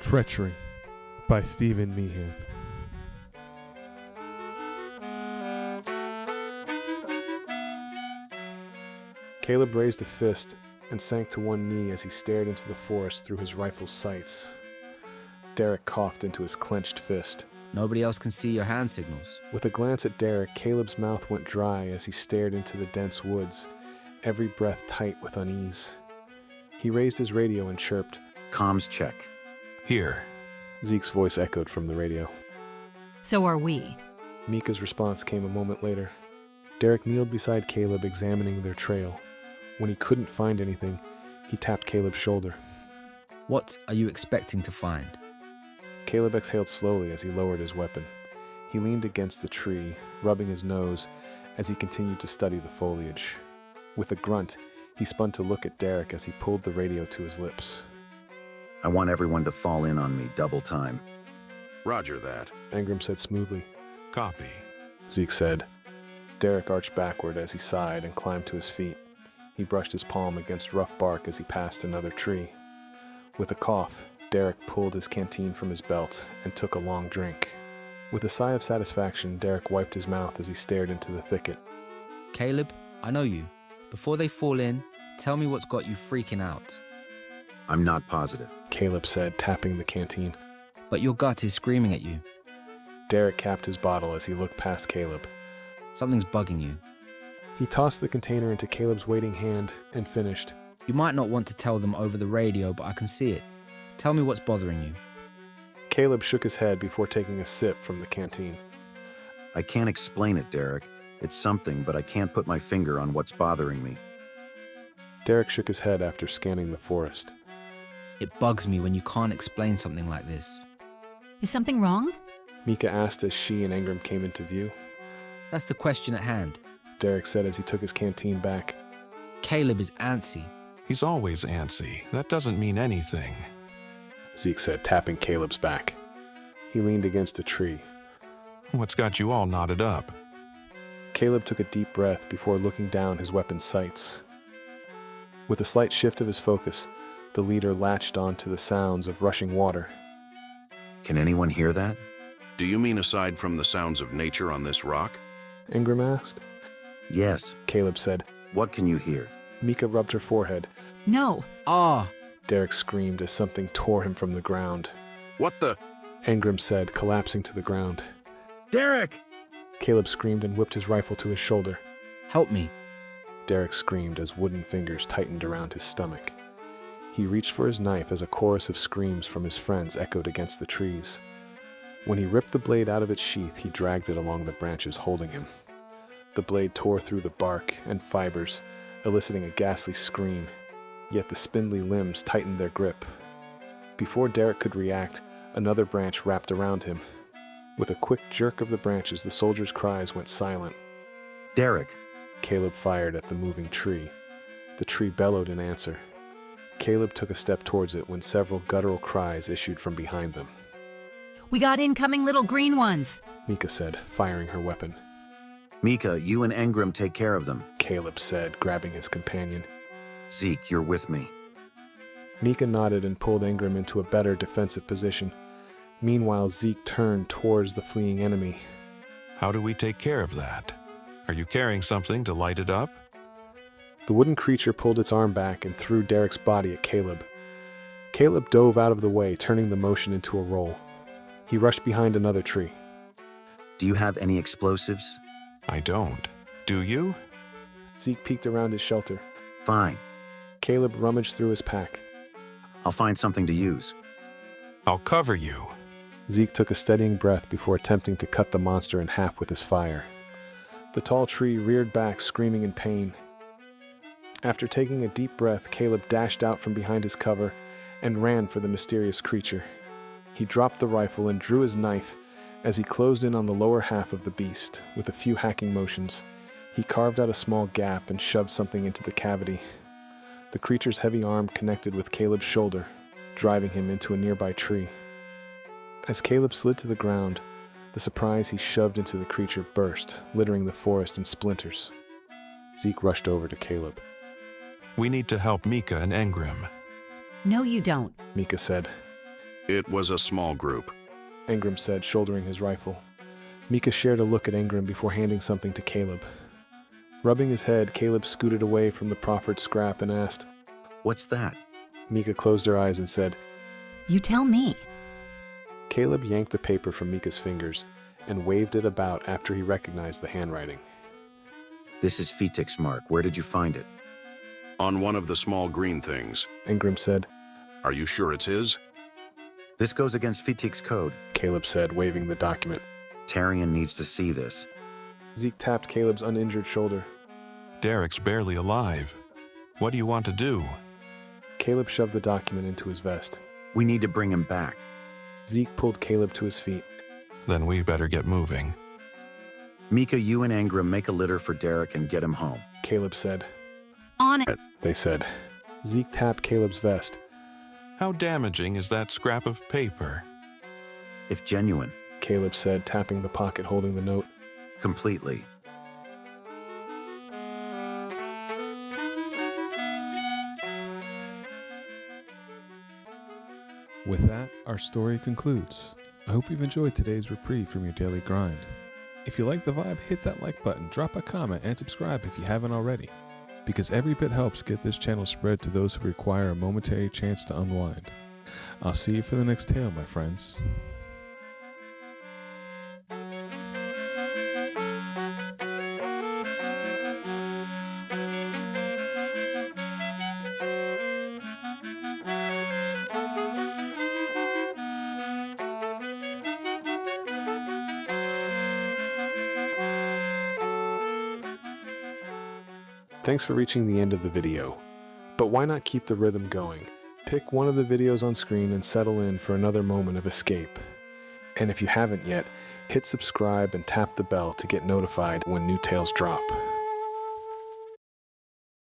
Treachery by Stephen Meehan. Caleb raised a fist and sank to one knee as he stared into the forest through his rifle's sights. Derek coughed into his clenched fist. Nobody else can see your hand signals. With a glance at Derek, Caleb's mouth went dry as he stared into the dense woods, every breath tight with unease. He raised his radio and chirped, "Comms check." "Here." Zeke's voice echoed from the radio. "So are we." Mika's response came a moment later. Derek kneeled beside Caleb, examining their trail. When he couldn't find anything, he tapped Caleb's shoulder. What are you expecting to find? Caleb exhaled slowly as he lowered his weapon. He leaned against the tree, rubbing his nose as he continued to study the foliage. With a grunt, he spun to look at Derek as he pulled the radio to his lips. "I want everyone to fall in on me double time." "Roger that." Ingram said smoothly. "Copy." Zeke said. Derek arched backward as he sighed and climbed to his feet. He brushed his palm against rough bark as he passed another tree. With a cough, Derek pulled his canteen from his belt and took a long drink. With a sigh of satisfaction, Derek wiped his mouth as he stared into the thicket. Caleb, I know you. Before they fall in, tell me what's got you freaking out. "I'm not positive." Caleb said, tapping the canteen. But your gut is screaming at you. Derek capped his bottle as he looked past Caleb. Something's bugging you. He tossed the container into Caleb's waiting hand and finished. You might not want to tell them over the radio, but I can see it. Tell me what's bothering you. Caleb shook his head before taking a sip from the canteen. "I can't explain it, Derek. It's something, but I can't put my finger on what's bothering me." Derek shook his head after scanning the forest. It bugs me when you can't explain something like this. Is something wrong? Mika asked as she and Ingram came into view. That's the question at hand. Derek said as he took his canteen back. Caleb is antsy. "He's always antsy. That doesn't mean anything." Zeke said, tapping Caleb's back. He leaned against a tree. "What's got you all knotted up?" Caleb took a deep breath before looking down his weapon's sights. With a slight shift of his focus, the leader latched on to the sounds of rushing water. "Can anyone hear that?" Do you mean aside from the sounds of nature on this rock? Ingram asked. "Yes." Caleb said. "What can you hear?" Mika rubbed her forehead. No. Ah! Derek screamed as something tore him from the ground. What the? Ingram said, collapsing to the ground. "Derek!" Caleb screamed and whipped his rifle to his shoulder. Help me. Derek screamed as wooden fingers tightened around his stomach. He reached for his knife as a chorus of screams from his friends echoed against the trees. When he ripped the blade out of its sheath, he dragged it along the branches holding him. The blade tore through the bark and fibers, eliciting a ghastly scream, yet the spindly limbs tightened their grip. Before Derek could react, another branch wrapped around him. With a quick jerk of the branches, the soldiers' cries went silent. "Derek!" Caleb fired at the moving tree. The tree bellowed in answer. Caleb took a step towards it when several guttural cries issued from behind them. We got incoming little green ones. Mika said, firing her weapon. "Mika, you and Ingram take care of them." Caleb said, grabbing his companion. "Zeke, you're with me." Mika nodded and pulled Ingram into a better defensive position. Meanwhile, Zeke turned towards the fleeing enemy. "How do we take care of that? Are you carrying something to light it up?" The wooden creature pulled its arm back and threw Derek's body at Caleb. Caleb dove out of the way, turning the motion into a roll. He rushed behind another tree. "Do you have any explosives?" "I don't. Do you?" Zeke peeked around his shelter. "Fine. Caleb rummaged through his pack. I'll find something to use." "I'll cover you." Zeke took a steadying breath before attempting to cut the monster in half with his fire. The tall tree reared back, screaming in pain. After taking a deep breath, Caleb dashed out from behind his cover and ran for the mysterious creature. He dropped the rifle and drew his knife as he closed in on the lower half of the beast. With a few hacking motions, he carved out a small gap and shoved something into the cavity. The creature's heavy arm connected with Caleb's shoulder, driving him into a nearby tree. As Caleb slid to the ground, the surprise he shoved into the creature burst, littering the forest in splinters. Zeke rushed over to Caleb. "We need to help Mika and Ingram." No, you don't. Mika said. It was a small group. Engram said, shouldering his rifle. Mika shared a look at Engram before handing something to Caleb. Rubbing his head, Caleb scooted away from the proffered scrap and asked, What's that? Mika closed her eyes and said, You tell me. Caleb yanked the paper from Mika's fingers and waved it about after he recognized the handwriting. This is Fetik's mark. Where did you find it? On one of the small green things. Engram said. Are you sure it's his? This goes against Fetik's code. Caleb said, waving the document. Tarian needs to see this. Zeke tapped Caleb's uninjured shoulder. Derek's barely alive. What do you want to do? Caleb shoved the document into his vest. We need to bring him back. Zeke pulled Caleb to his feet. Then we better get moving. Mika, you and Engram make a litter for Derek and get him home. Caleb said. On it. They said. Zeke tapped Caleb's vest. How damaging is that scrap of paper? If genuine. Caleb said, tapping the pocket holding the note. Completely. With that, our story concludes. I hope you've enjoyed today's reprieve from your daily grind. If you like the vibe, hit that like button, drop a comment, and subscribe if you haven't already, because every bit helps get this channel spread to those who require a momentary chance to unwind. I'll see you for the next tale, my friends. Thanks for reaching the end of the video. But why not keep the rhythm going? Pick one of the videos on screen and settle in for another moment of escape. And if you haven't yet, hit subscribe and tap the bell to get notified when new tales drop.